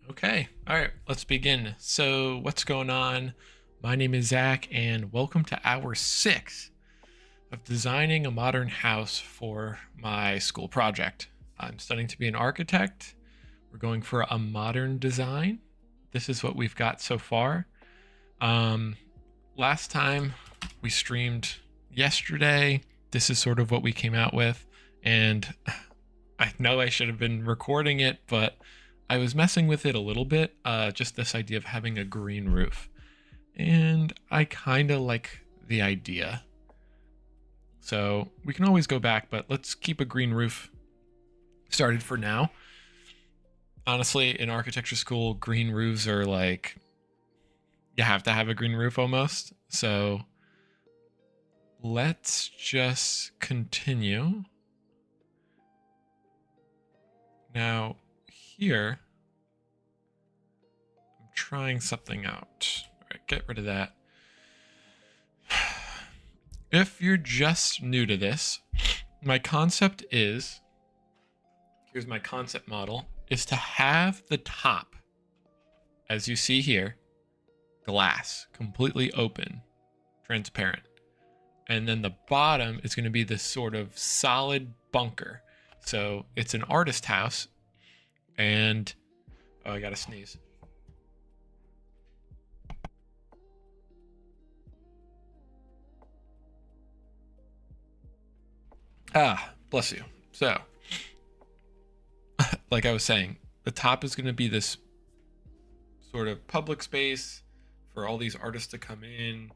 Okay, all right, let's begin. So, what's going on? My name is Zach, and welcome to hour 6 of designing a modern house for my school project. I'm studying to be an architect. We're going for a modern design. This is what we've got so far. Um, Last time we streamed yesterday. This is sort of what we came out with, and I know I should have been recording it, but I was messing with it a little bit. Just this idea of having a green roof, and I kind of like the idea. So we can always go back, but let's keep a green roof started for now. Honestly, in architecture school, green roofs are like, you have to have a green roof almost. So let's just continue. Now, here, I'm trying something out. All right, get rid of that. If you're just new to this, my concept is, here's my concept model, is to have the top, as you see here, glass, completely open, transparent. And then the bottom is going to be this sort of solid bunker. So it's an artist house, and oh, I gotta sneeze. Ah, bless you. So, like I was saying, the top is going to be this sort of public space for all these artists to come in,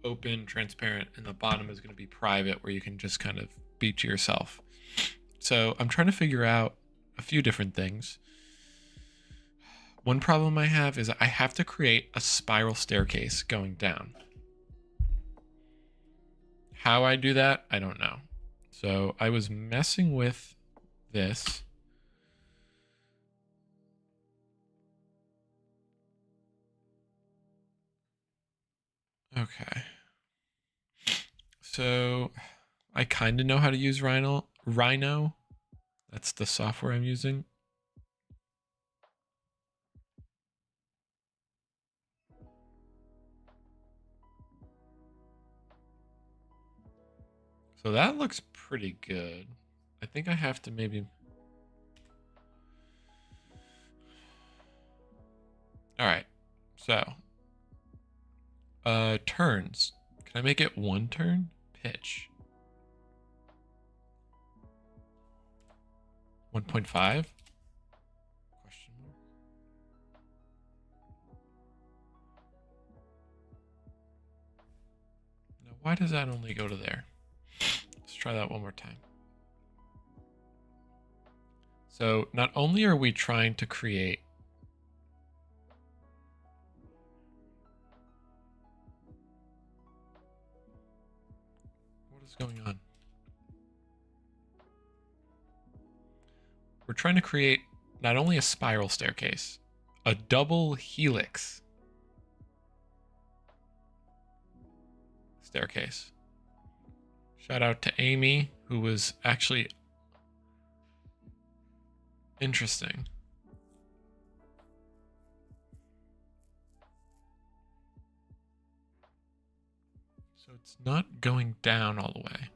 open, transparent, and the bottom is going to be private where you can just kind of be to yourself. So I'm trying to figure out a few different things. One problem I have is I have to create a spiral staircase going down. How I do that, I don't know. So I was messing with this. Okay. So I kind of know how to use Rhino. That's the software I'm using. So that looks pretty good. I think I have to maybe... All right. So, turns. Can I make it 1 turn? Pitch. 1.5? Question mark. Now, why does that only go to there? Let's try that one more time. So not only are we trying to create what is going on? We're trying to create not only a spiral staircase, a double helix staircase. Shout out to Amy, who was actually interesting. So it's not going down all the way.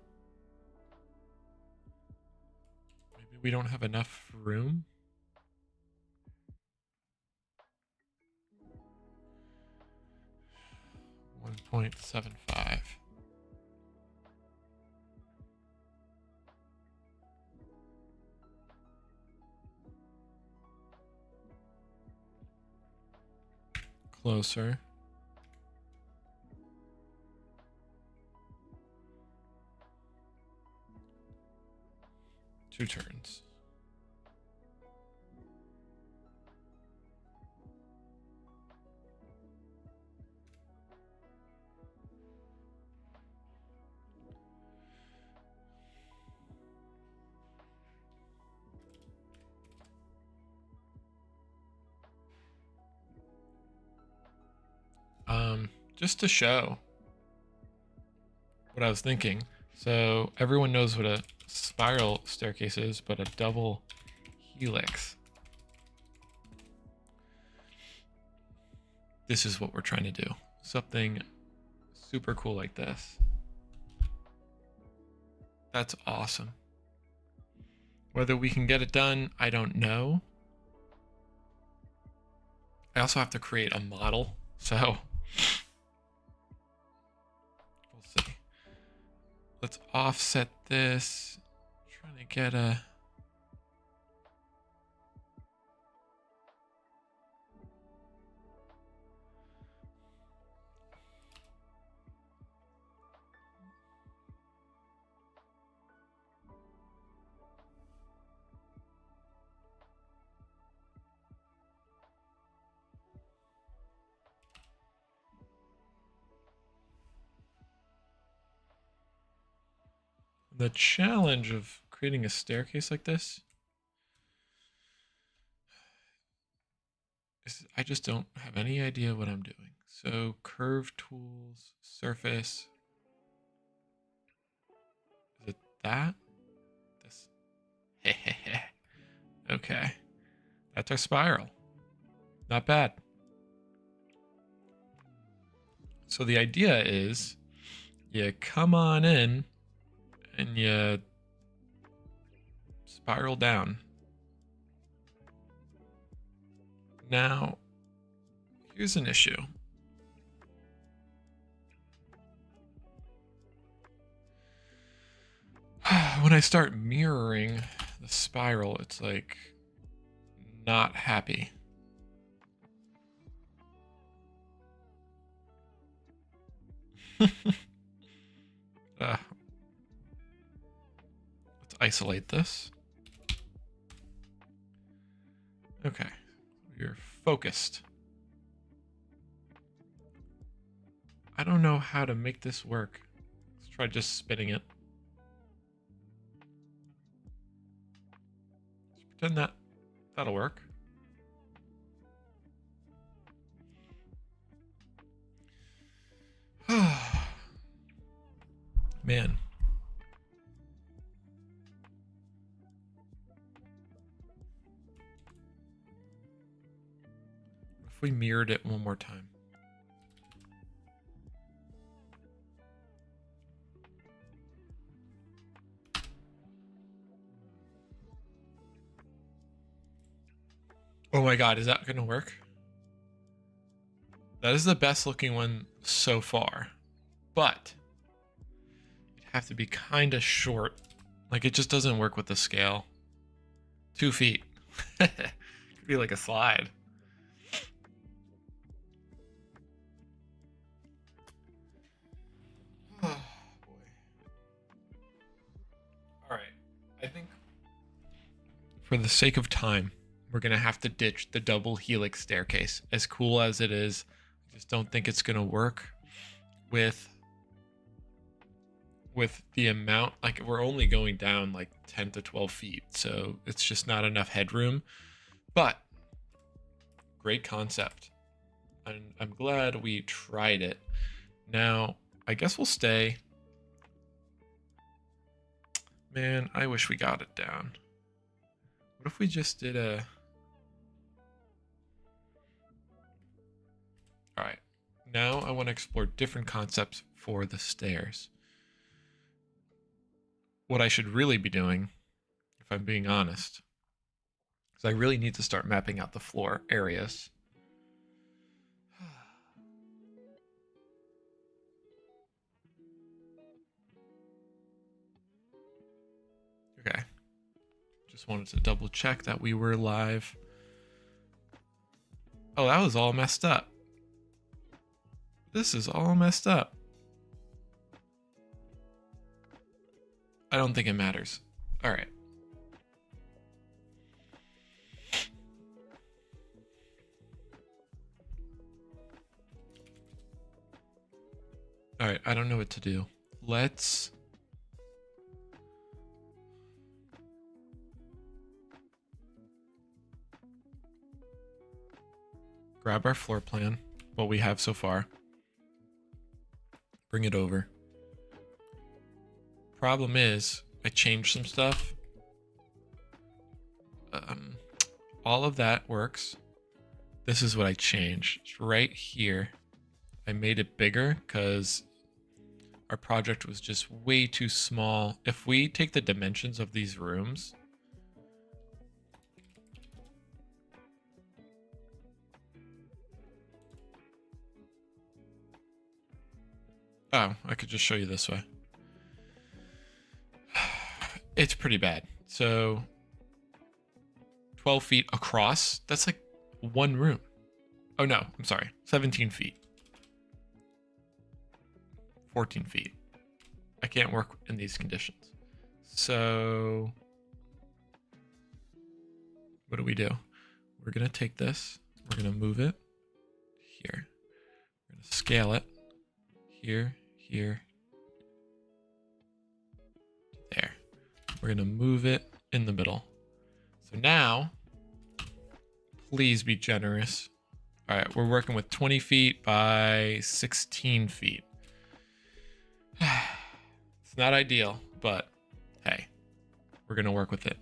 Maybe we don't have enough room. $1.75. Closer. Two turns. Just to show what I was thinking. So everyone knows what a spiral staircase is, but a double helix. this is what we're trying to do. Something super cool like this. That's awesome. Whether we can get it done, I don't know. I also have to create a model, so we'll see. Let's offset this. I'm trying to get a... The challenge of creating a staircase like this is I just don't have any idea what I'm doing. So curve tools, surface. Is it that? This. Okay. That's our spiral. Not bad. So the idea is you come on in and you spiral down. Now, here's an issue. When I start mirroring the spiral, it's like not happy. Let's isolate this. Okay, we're focused. I don't know how to make this work. Let's try just spinning it. Let's pretend that'll work. Man. What if we mirrored it one more time? Oh my god, is that gonna work? That is the best looking one so far. But you'd have to be kind of short. Like, it just doesn't work with the scale. 2 feet. Could be like a slide. Oh boy. Alright. I think for the sake of time, we're going to have to ditch the double helix staircase. As cool as it is, I just don't think it's going to work with the amount. Like, we're only going down like 10 to 12 feet, so it's just not enough headroom. But great concept. And I'm glad we tried it. Now, I guess we'll stay. Man, I wish we got it down. What if we just did a... All right, now I want to explore different concepts for the stairs. What I should really be doing, if I'm being honest, is I really need to start mapping out the floor areas. Okay. Just wanted to double check that we were live. Oh, that was all messed up. This is all messed up. I don't think it matters. All right. All right, I don't know what to do. Let's... grab our floor plan, what we have so far. Bring it over. Problem is, I changed some stuff. All of that works. this is what I changed. It's right here. I made it bigger because our project was just way too small. If we take the dimensions of these rooms, oh, I could just show you this way. It's pretty bad. So 12 feet across, that's like one room. Oh no, I'm sorry, 17 feet. 14 feet. I can't work in these conditions. So what do? We're gonna take this, we're gonna move it here. We're gonna scale it here, here, there. We're gonna move it in the middle. So now, please be generous. All right, we're working with 20 feet by 16 feet. It's not ideal, but hey, we're gonna work with it.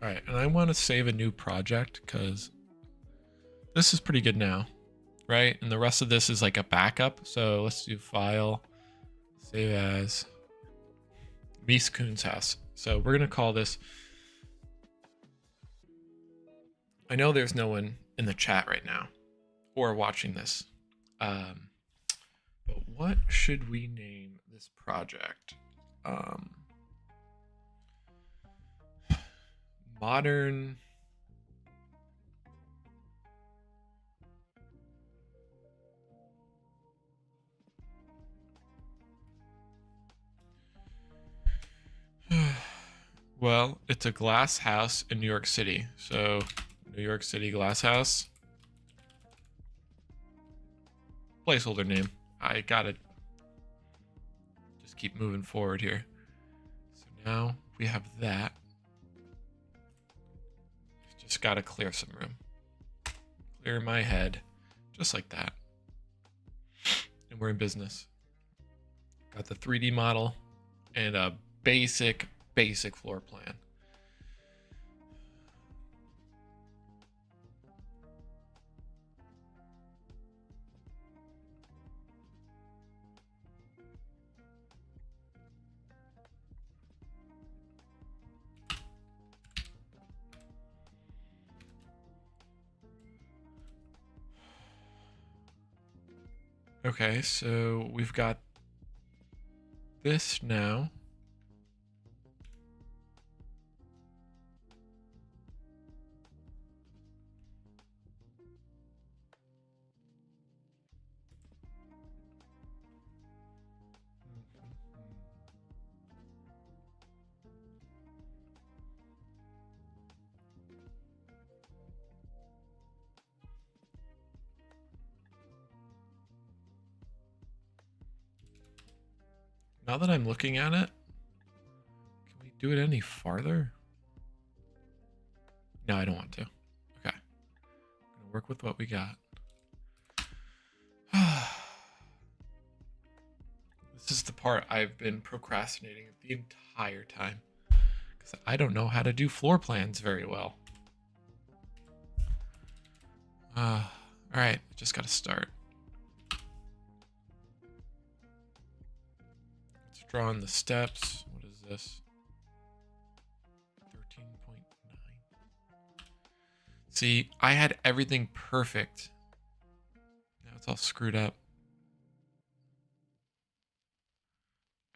All right, and I want to save a new project because this is pretty good now, right? And the rest of this is like a backup. So let's do file, save as, Mies Koon's house. So we're going to call this, I know there's no one in the chat right now or watching this, but what should we name this project? Modern well, it's a glass house in New York City. So New York City glass house. Placeholder name. I gotta just keep moving forward here. So now we have that. Just gotta clear some room. Clear my head. Just like that. And we're in business. Got the 3D model and a basic floor plan. Okay, so we've got this now. Now that I'm looking at it, can we do it any farther? No, I don't want to. Okay. I'm gonna work with what we got. This is the part I've been procrastinating the entire time because I don't know how to do floor plans very well. All right, just gotta start. Let's draw on the steps. What is this? 13.9. See, I had everything perfect. Now it's all screwed up.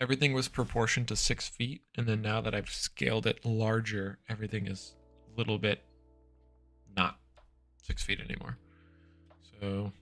Everything was proportioned to 6 feet, and then now that I've scaled it larger, everything is a little bit not 6 feet anymore. So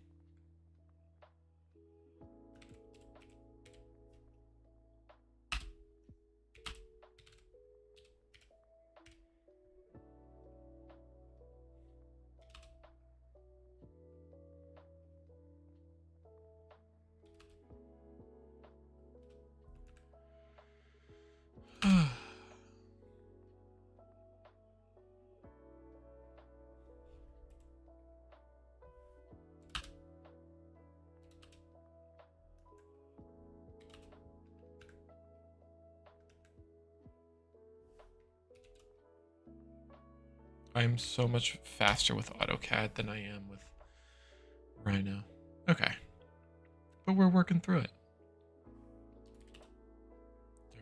I'm so much faster with AutoCAD than I am with Rhino. Okay. But we're working through it.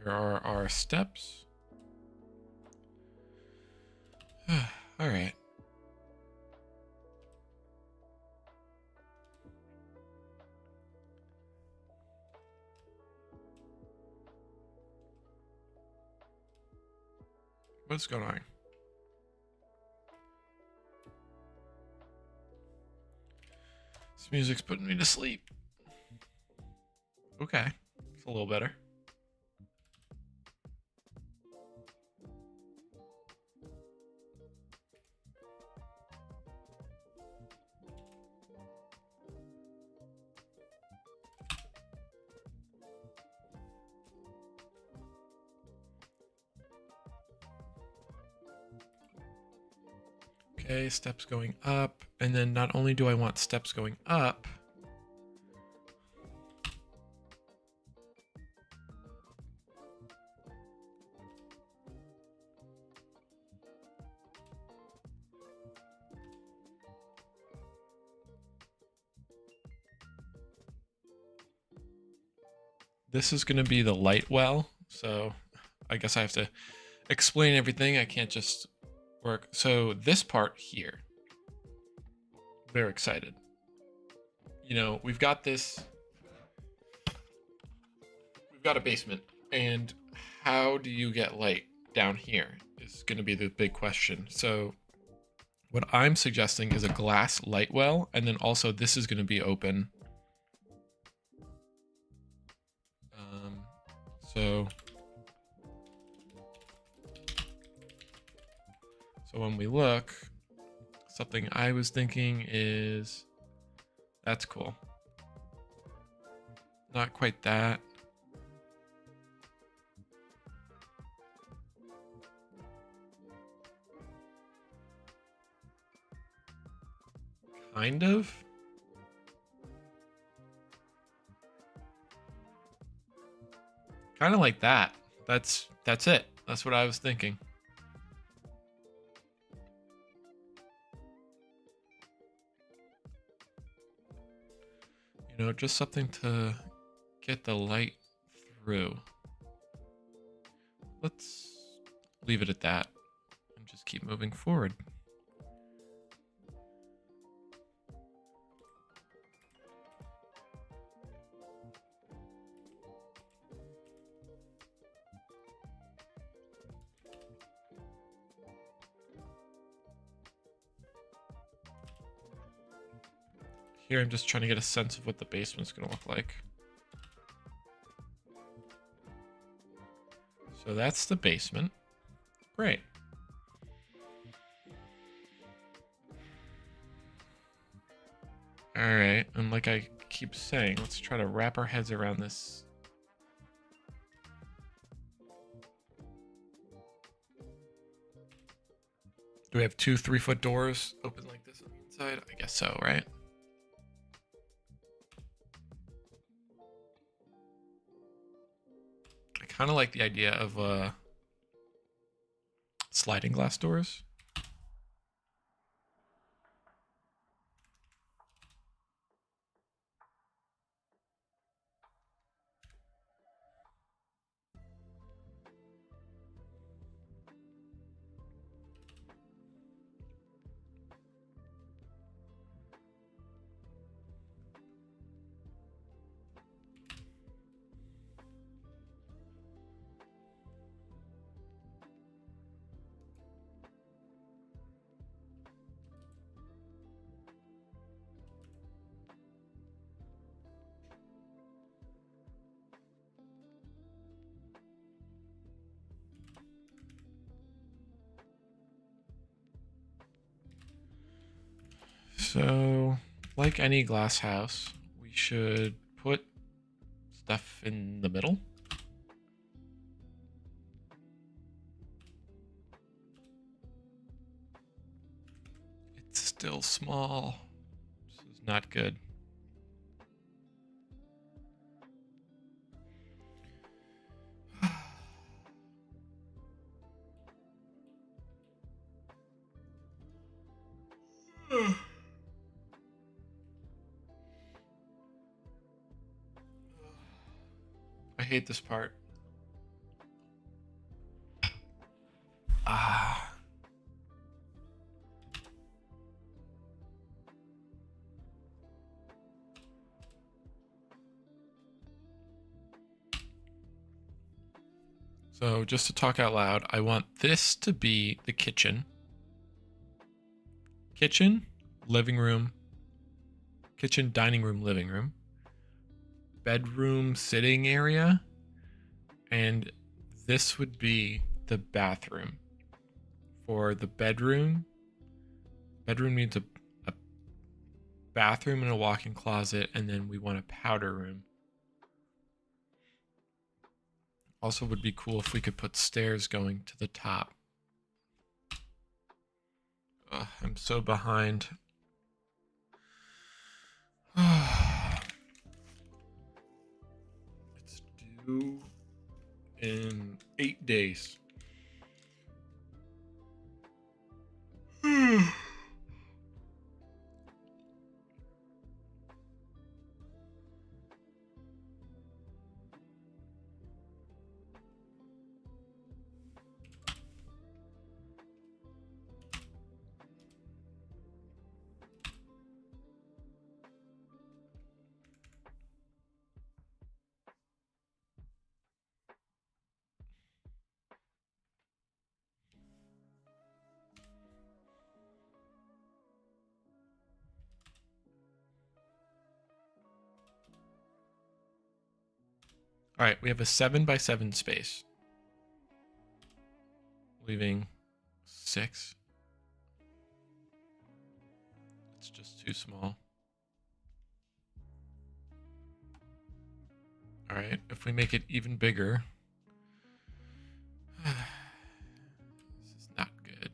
There are our steps. All right. What's going on? This music's putting me to sleep. Okay. It's a little better. Okay, steps going up. And then not only do I want steps going up, this is going to be the light well. So I guess I have to explain everything. I can't just work. So this part here, very excited. You know, we've got a basement, and how do you get light down here is going to be the big question. So what I'm suggesting is a glass light well, and then also this is going to be open. So when we look, something I was thinking is, that's cool. Not quite that. Kind of. Kind of like that. That's it. That's what I was thinking. You know, just something to get the light through. Let's leave it at that and just keep moving forward. Here, I'm just trying to get a sense of what the basement's going to look like. So that's the basement. Great. All right, and like I keep saying, let's try to wrap our heads around this. Do we have 2 3-foot doors open like this on the inside? I guess so, right? I kind of like the idea of sliding glass doors. So, like any glass house, we should put stuff in the middle. It's still small. This is not good. hate this part. Ah. So just to talk out loud, I want this to be the kitchen. Kitchen, living room, kitchen, dining room, living room, bedroom, sitting area, and this would be the bathroom. For the bedroom, bedroom needs a bathroom and a walk-in closet, and then we want a powder room. Also would be cool if we could put stairs going to the top. Ugh, I'm so behind. It's due in 8 days. All right, we have a 7x7 space, leaving 6. It's just too small. All right, if we make it even bigger, this is not good.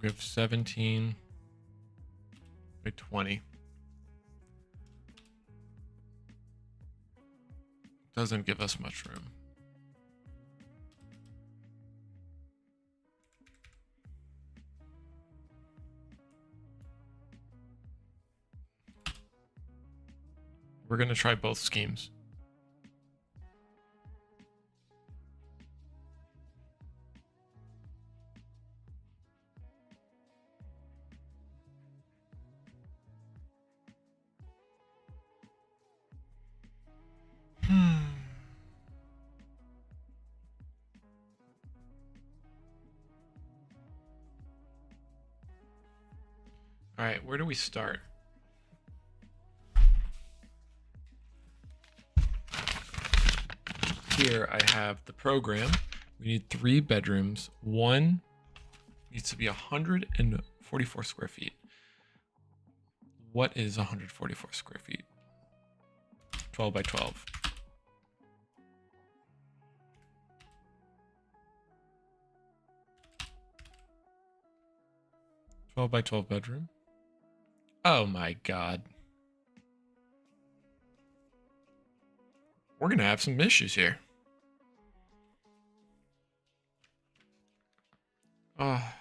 We have 17 by 20. Doesn't give us much room. We're going to try both schemes. All right, where do we start? Here I have the program. We need 3 bedrooms. One needs to be 144 square feet. What is 144 square feet? 12 by 12. 12 by 12 bedroom. Oh my God. We're going to have some issues here. Oh.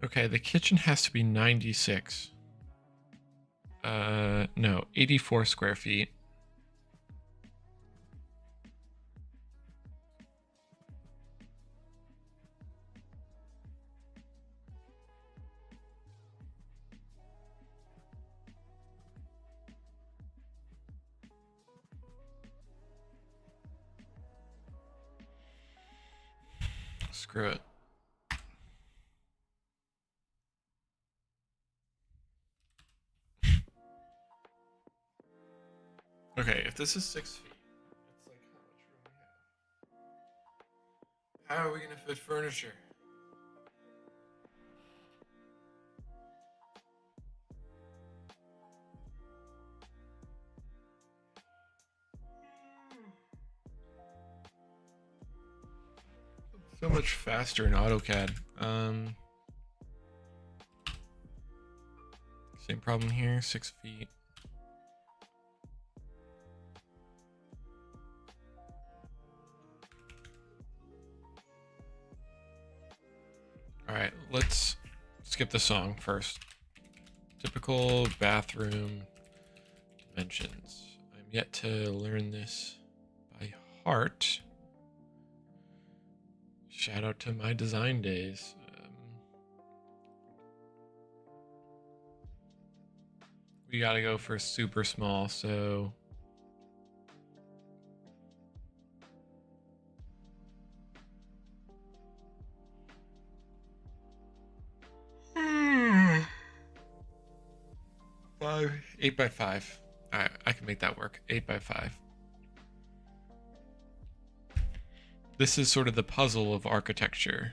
Okay, the kitchen has to be 96. No, 84 square feet. Screw it. Okay, if this is 6 feet, it's like how much room we have. How are we gonna fit furniture? So much faster in AutoCAD. Same problem here, 6 feet. All right, let's skip the song first. Typical bathroom dimensions. I'm yet to learn this by heart. Shout out to my design days. We gotta go for super small, so five, 8x5. All right, I can make that work. 8x5. This is sort of the puzzle of architecture.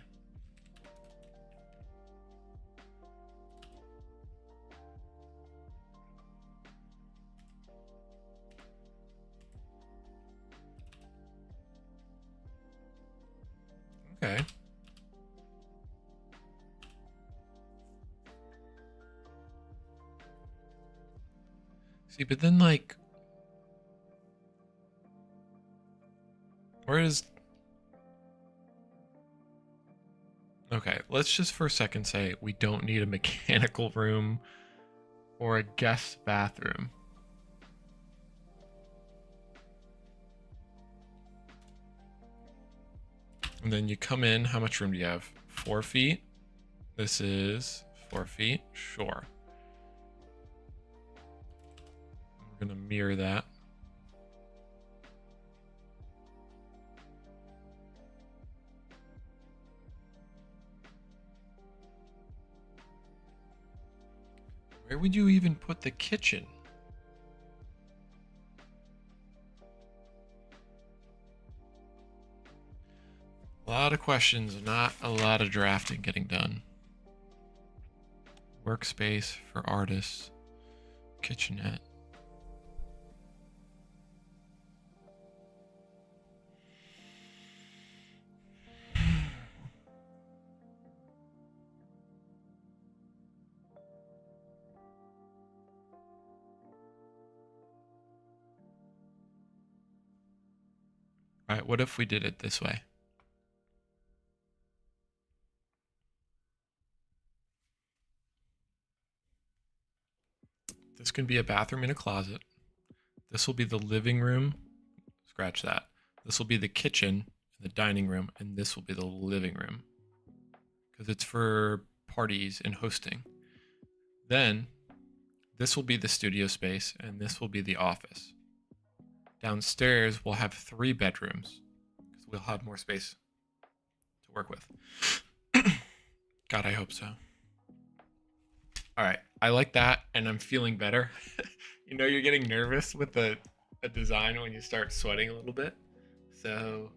Okay. See, but then like, where is... Okay, let's just for a second say we don't need a mechanical room or a guest bathroom. And then you come in, how much room do you have? 4 feet? This is 4 feet, sure. We're gonna mirror that. Where would you even put the kitchen? A lot of questions, not a lot of drafting getting done. Workspace for artists. Kitchenette. All right, what if we did it this way? This can be a bathroom and a closet. This will be the living room. Scratch that. This will be the kitchen and the dining room, and this will be the living room because it's for parties and hosting. Then this will be the studio space, and this will be the office. Downstairs, we'll have 3 bedrooms because we'll have more space to work with. God, I hope so. All right, I like that, and I'm feeling better. You know, you're getting nervous with a design when you start sweating a little bit. So,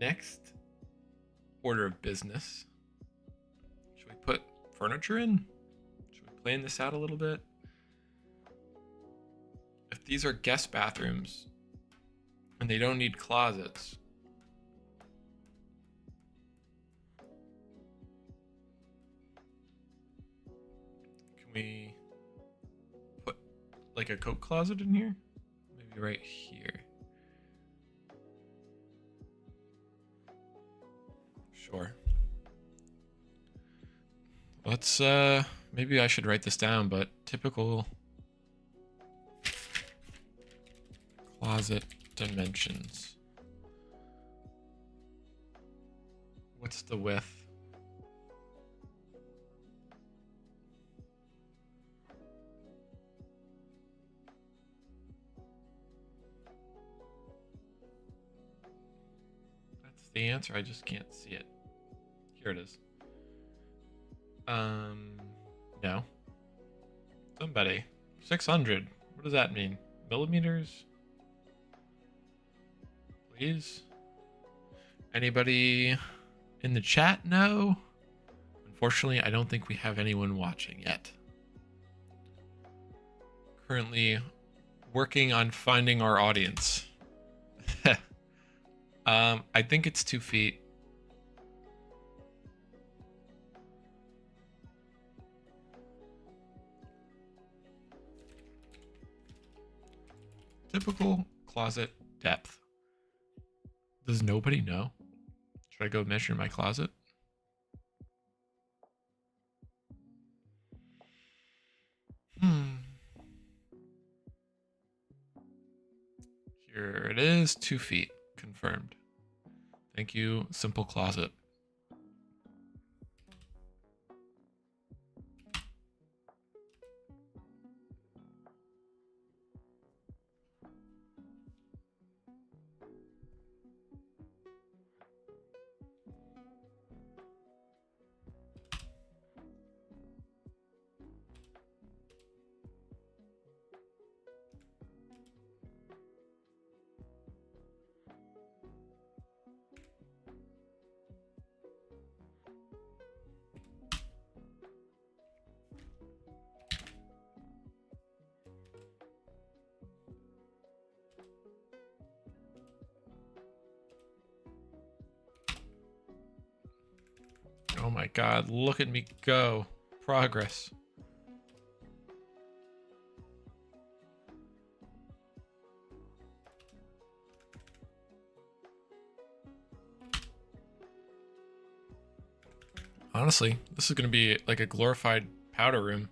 next order of business. Should we put furniture in? Should we plan this out a little bit? If these are guest bathrooms and they don't need closets, can we put like a coat closet in here? Maybe right here. Sure. Let's maybe I should write this down, but typical closet dimensions. What's the width? That's the answer. I just can't see it. Here it is. No. Somebody. 600. What does that mean? Millimeters? Please? Anybody in the chat know? Unfortunately, I don't think we have anyone watching yet. Currently working on finding our audience. I think it's 2 feet. Typical closet depth. Does nobody know? Should I go measure my closet? Here it is, 2 feet, confirmed. Thank you, simple closet. Oh my God, look at me go. Progress. Honestly, this is going to be like a glorified powder room.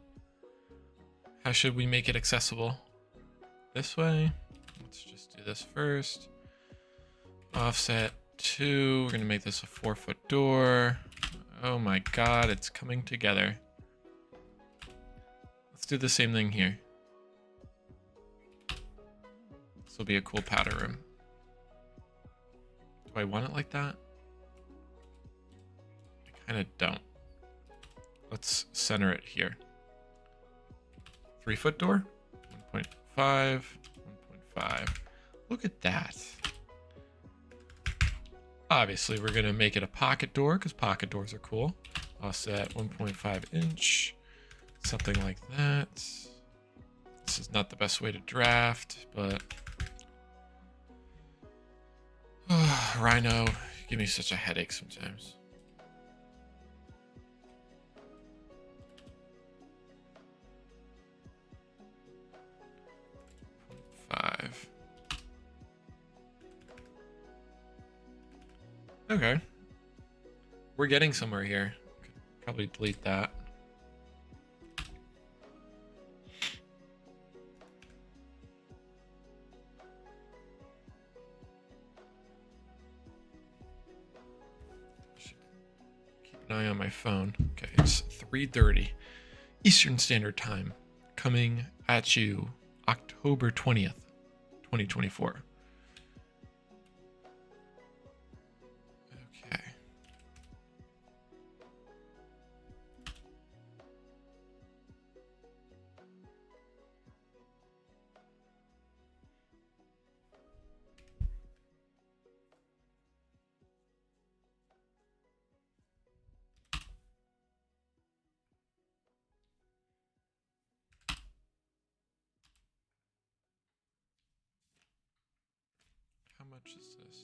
How should we make it accessible? This way? Let's just do this first. Offset 2. We're going to make this a 4-foot door. Oh my God, it's coming together. Let's do the same thing here. This will be a cool powder room. Do I want it like that? I kind of don't. Let's center it here. 3-foot door, 1.5, 1.5. Look at that. Obviously, we're going to make it a pocket door because pocket doors are cool. Offset 1.5 inch, something like that. This is not the best way to draft, but Rhino, you give me such a headache sometimes. Okay. We're getting somewhere here. Could probably delete that. Should keep an eye on my phone. Okay, it's 3:30 Eastern Standard Time, coming at you October 20th, 2024. How much is this?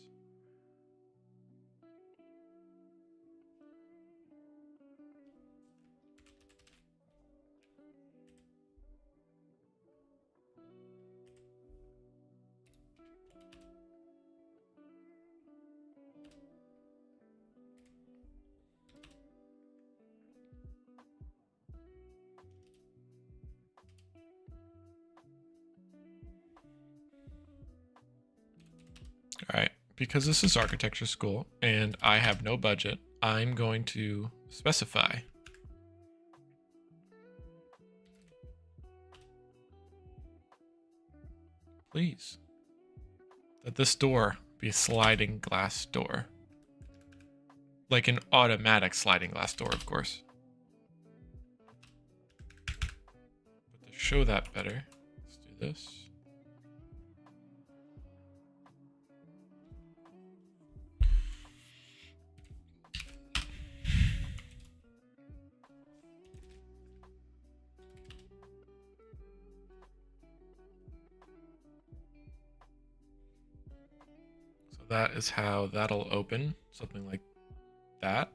All right, because this is architecture school and I have no budget, I'm going to specify please that this door be a sliding glass door. Like an automatic sliding glass door, of course. But to show that better, let's do this. So that is how that'll open, something like that.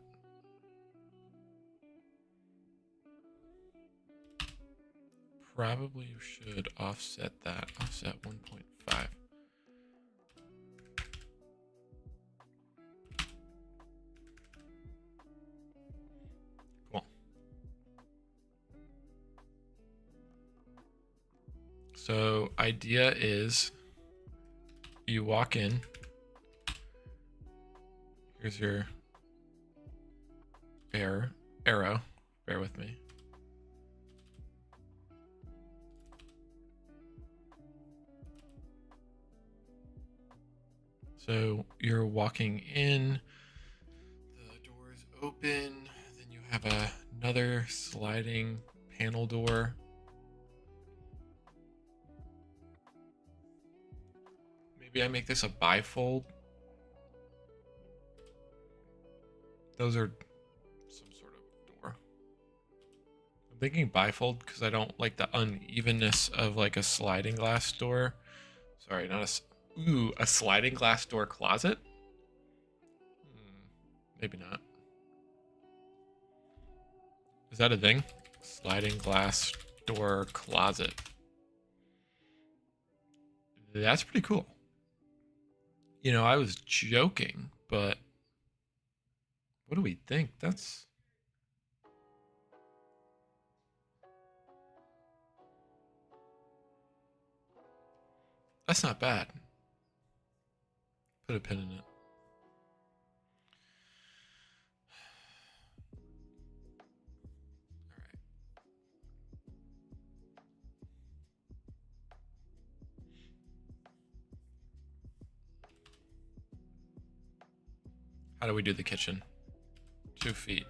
Probably should offset that, offset 1.5. Cool. So idea is you walk in, here's your arrow, bear with me. So you're walking in, the door is open, then you have another sliding panel door. Maybe I make this a bifold. Those are some sort of door. I'm thinking bifold because I don't like the unevenness of like a sliding glass door. Sorry, not a... Ooh, a sliding glass door closet? Maybe not. Is that a thing? Sliding glass door closet. That's pretty cool. You know, I was joking, but what do we think? That's not bad. Put a pin in it. All right. How do we do the kitchen? 2 feet.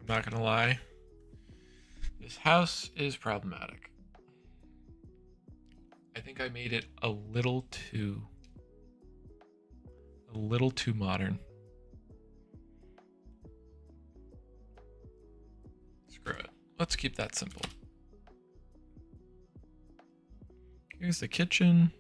I'm not gonna lie. This house is problematic. I think I made it a little too modern. Screw it. Let's keep that simple. Here's the kitchen.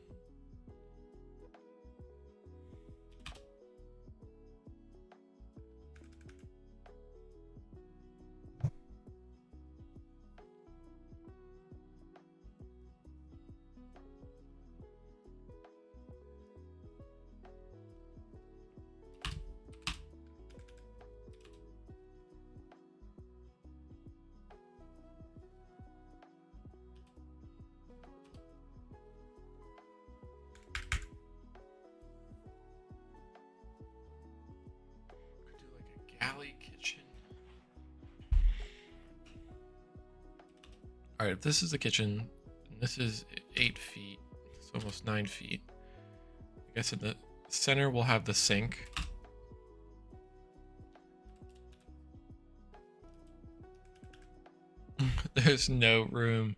Alley kitchen. All right, if this is the kitchen, and this is 8 feet, it's almost 9 feet. I guess in the center we'll have the sink. There's no room.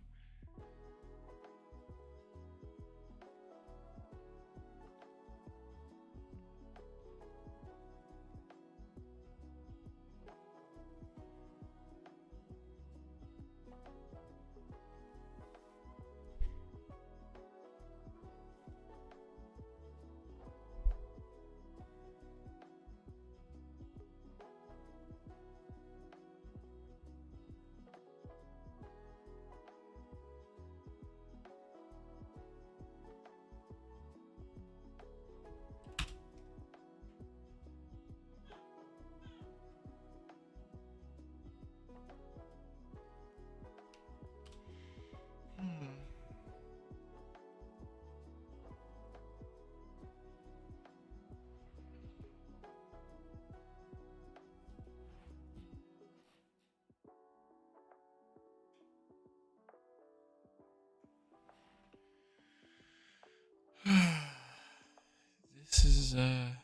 is a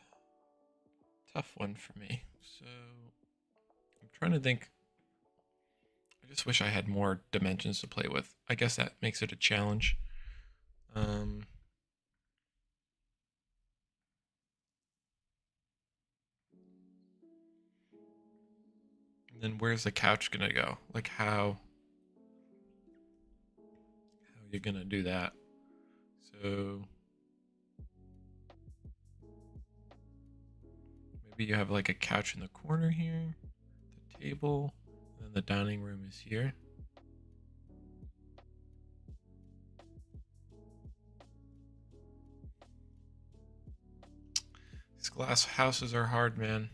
tough one for me. So I'm trying to think. I just wish I had more dimensions to play with. I guess that makes it a challenge. Um, and then where's the couch gonna go? Like how you gonna do that? So maybe you have like a couch in the corner here, the table, and then the dining room is here. These glass houses are hard, man.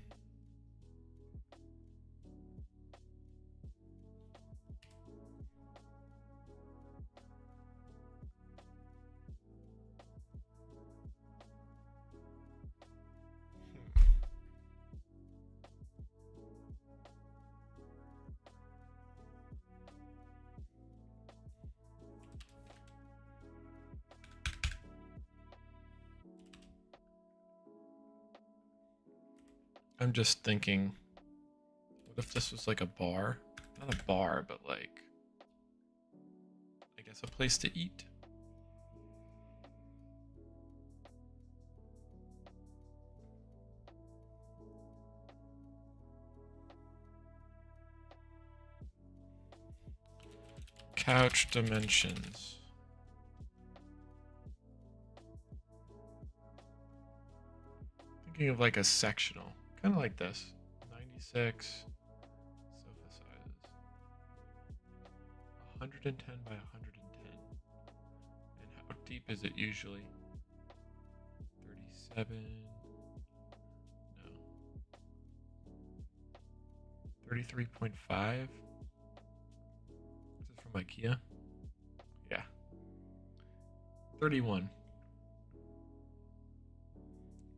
I'm just thinking, what if this was like a bar? Not a bar, but like, I guess a place to eat. Couch dimensions. Thinking of like a sectional, kind of like this. 96 sofa sizes. 110 by 110. And how deep is it usually? 37. No. 33.5. This is from IKEA. Yeah. 31.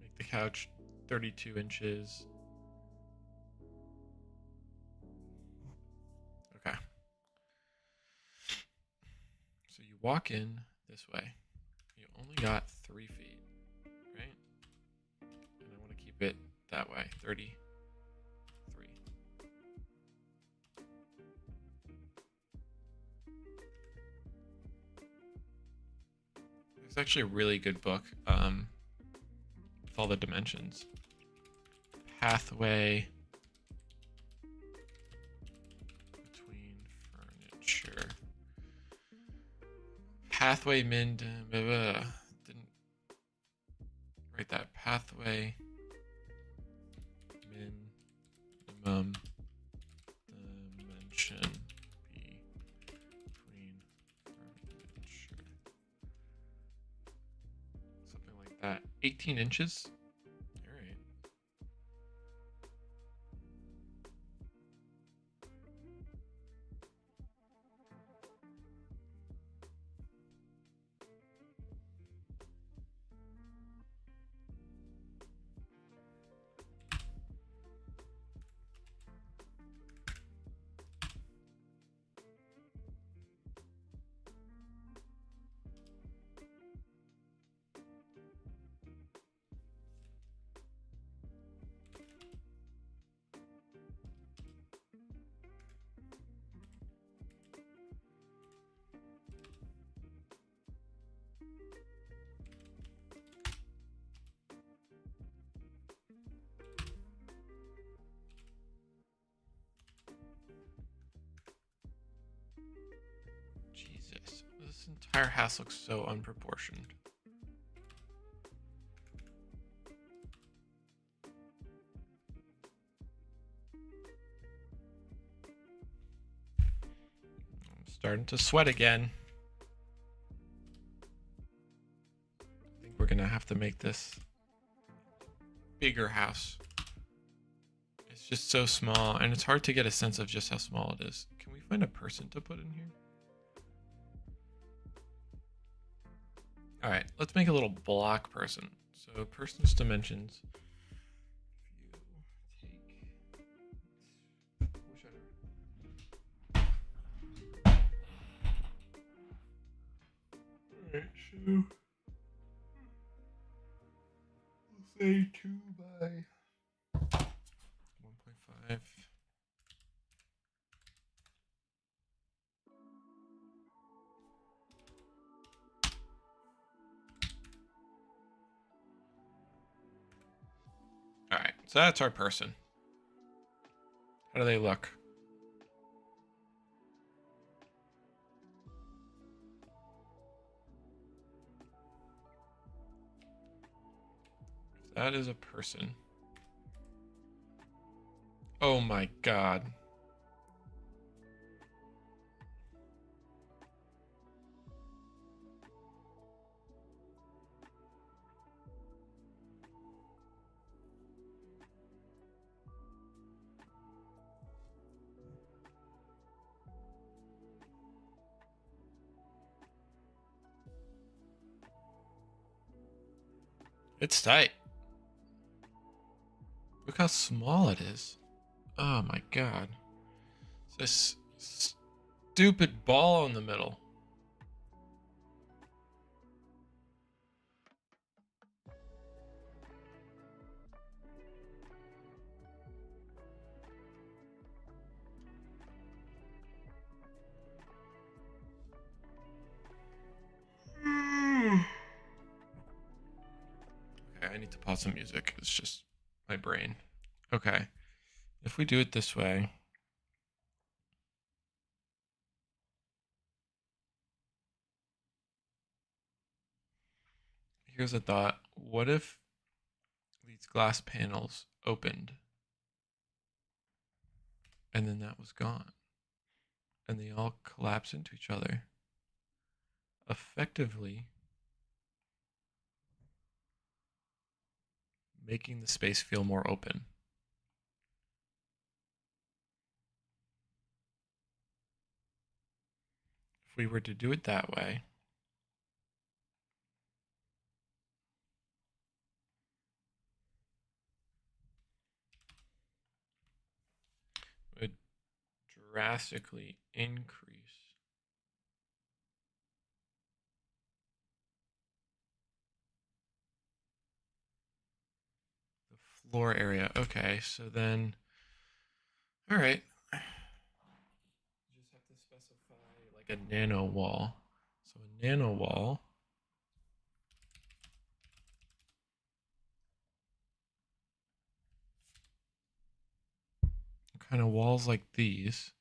Make the couch 32 inches. Okay. So you walk in this way. You only got 3 feet, right? And I want to keep it that way, 33. It's actually a really good book with all the dimensions. Pathway between furniture. Pathway didn't write that. Pathway minimum dimension between furniture. Something like that. 18 inches. All right. Jesus, this entire house looks so unproportioned. I'm starting to sweat again. I think we're gonna have to make this bigger house. It's just so small, and it's hard to get a sense of just how small it is. Can we find a person to put in here? All right, let's make a little block person. So person's dimensions. Alright, so Say 2 by 1.5. All right, so that's our person. How do they look? That is a person. Oh my god. It's tight. Look how small it is. Oh my god. It's this stupid ball in the middle. Okay, I need to pause some music. It's just my brain. Okay. If we do it this way, here's a thought. What if these glass panels opened and then that was gone and they all collapse into each other, effectively making the space feel more open? If we were to do it that way, it would drastically increase the floor area. Okay, so then, all right. You just have to specify like a nano wall. So a nano wall. Kind of walls like these.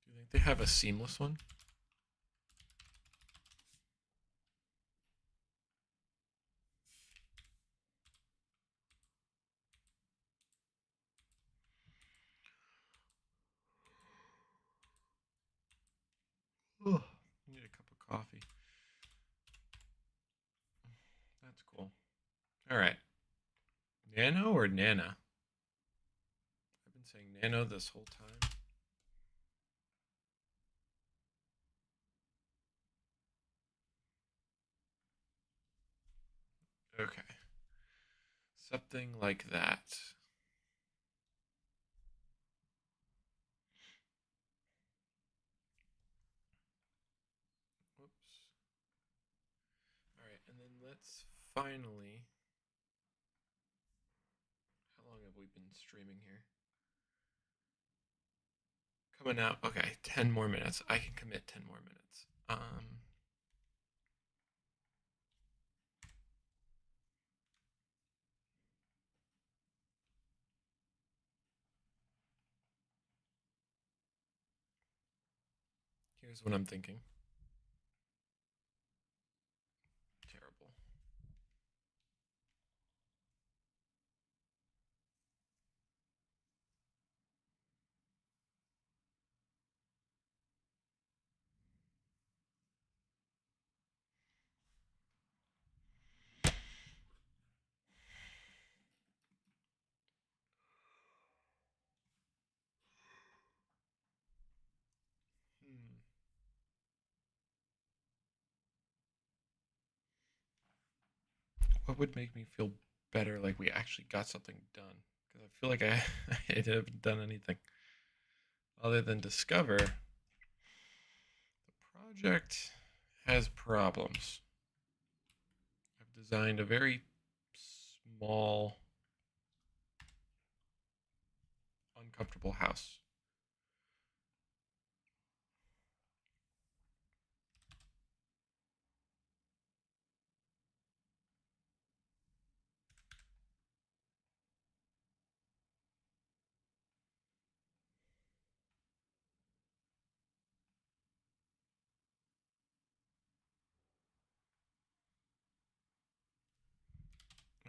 Do you think they have a seamless one? Oh, I need a cup of coffee. That's cool. All right. Nano or Nana? I've been saying Nano this whole time. Okay. Something like that. Whoops. All right, and then let's finally. How long have we been streaming here? Coming out. Okay, 10 more minutes. I can commit 10 more minutes. Here's what I'm thinking. Terrible. Hmm. what would make me feel better, like we actually got something done? Because I feel like I, I haven't done anything other than discover the project has problems. I've designed a very small, uncomfortable house.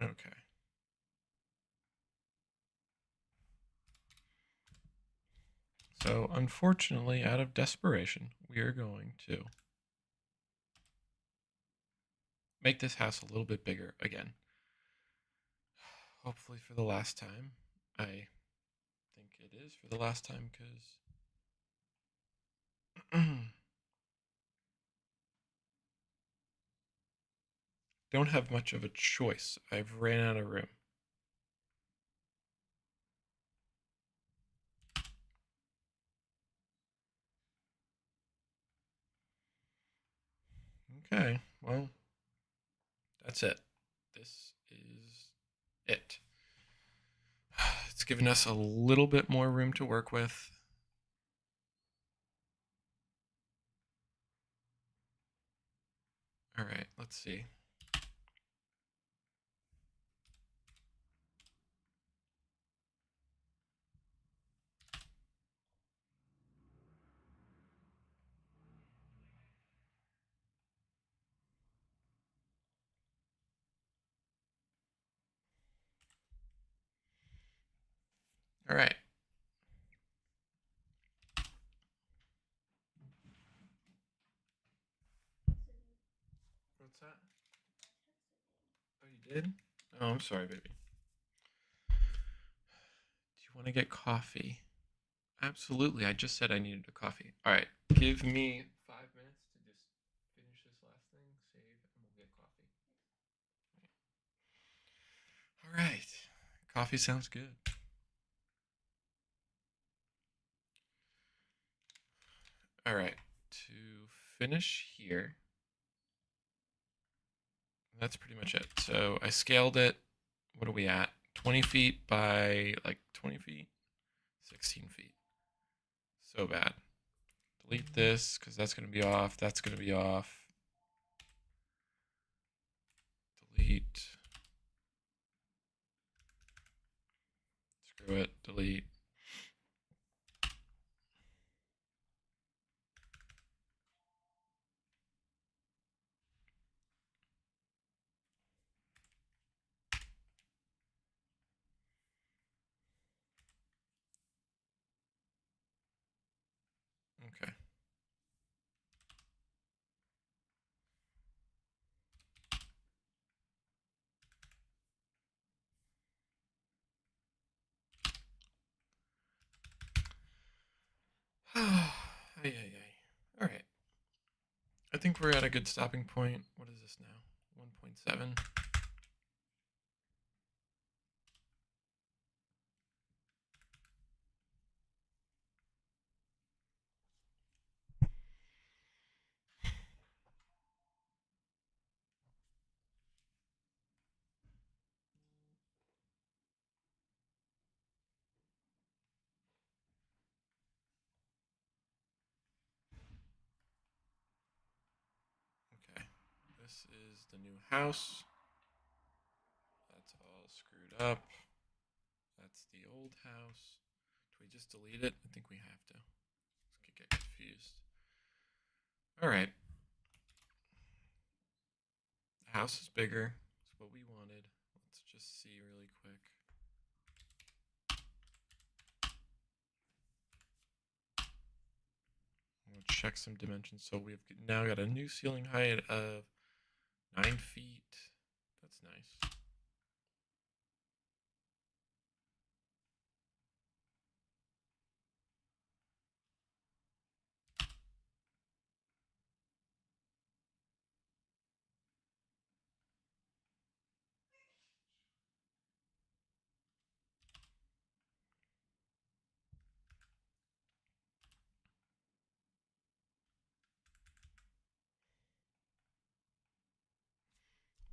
Okay. So, unfortunately, out of desperation, we are going to make this house a little bit bigger again. Hopefully, for the last time. I think it is for the last time because don't have much of a choice. I've ran out of room. Okay, well, that's it. This is it. It's given us a little bit more room to work with. All right, let's see. All right. What's that? Oh, you did? Oh, I'm sorry, baby. Do you want to get coffee? Absolutely. I just said I needed a coffee. All right. Give me 5 minutes to just finish this last thing, save, and we'll get coffee. All right. Coffee sounds good. All right. To finish here, that's pretty much it. So I scaled it. What are we at? 20 feet by like 20 feet? 16 feet. So bad. Delete this because that's going to be off. That's going to be off. Delete. Screw it. Delete. Okay. Ay, ay, ay. All right. I think we're at a good stopping point. What is this now? 1.7. Okay. This is the new house. That's all screwed up. That's the old house. Do we just delete it? I think we have to. This could get confused. All right. The house is bigger. It's what we wanted. Let's just see really quick. We'll check some dimensions. So we've now got a new ceiling height of 9 feet. That's nice.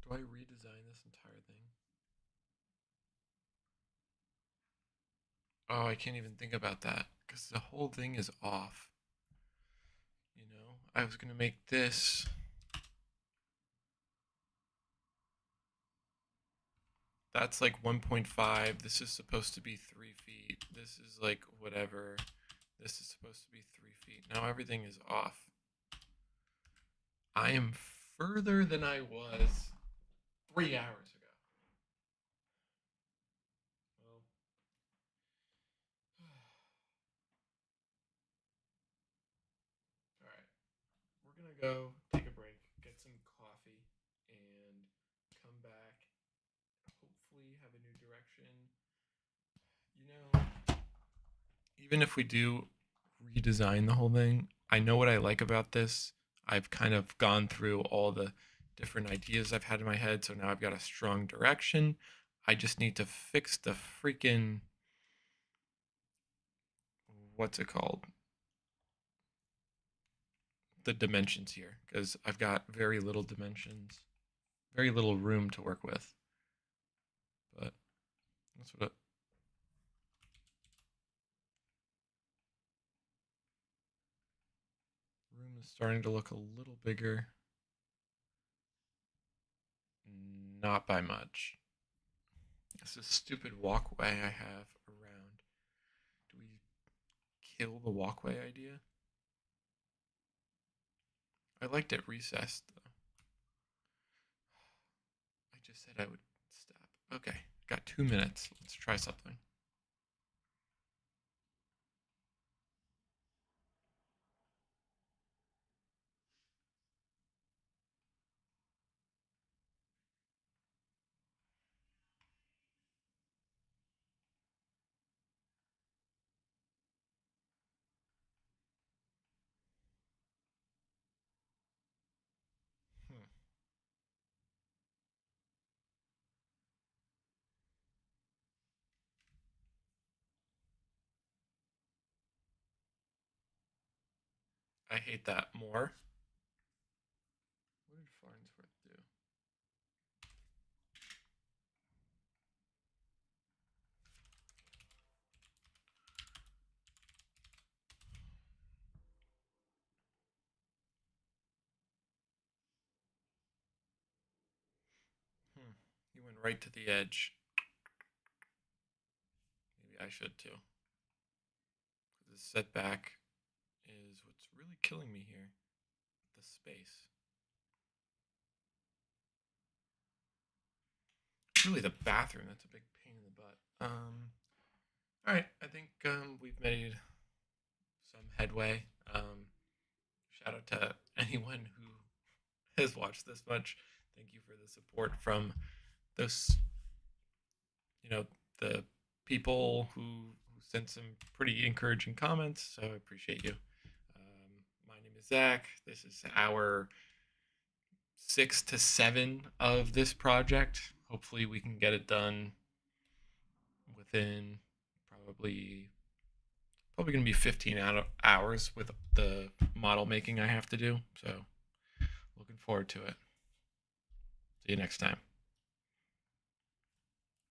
Do I redesign this entire thing? Oh, I can't even think about that because the whole thing is off. I was going to make this. That's like 1.5. This is supposed to be 3 feet. This is like whatever. This is supposed to be 3 feet. Now everything is off. I am further than I was 3 hours ago. Well, all right. We're going to go take a break, get some coffee, and come back. Hopefully, have a new direction. You know, even if we do redesign the whole thing, I know what I like about this. I've kind of gone through all the different ideas I've had in my head, so now I've got a strong direction. I just need to fix the freaking, what's it called? The dimensions here, because I've got very little dimensions, very little room to work with. But that's what room is starting to look a little bigger. Not by much. It's a stupid walkway I have around. Do we kill the walkway idea? I liked it recessed, though. I just said I would stop. Okay, got 2 minutes. Let's try something. Hmm. I hate that more. What did Farnsworth do? He went right to the edge. Maybe I should too. The setback is what's really killing me here. The space. It's really the bathroom that's a big pain in the butt. All right, I think we've made some headway. Shout out to anyone who has watched this much. Thank you for the support from those, the people who sent some pretty encouraging comments. So I appreciate you. My name is Zach. This is our 6 to 7 of this project. Hopefully, we can get it done within probably going to be 15 hours with the model making I have to do. So, looking forward to it. See you next time.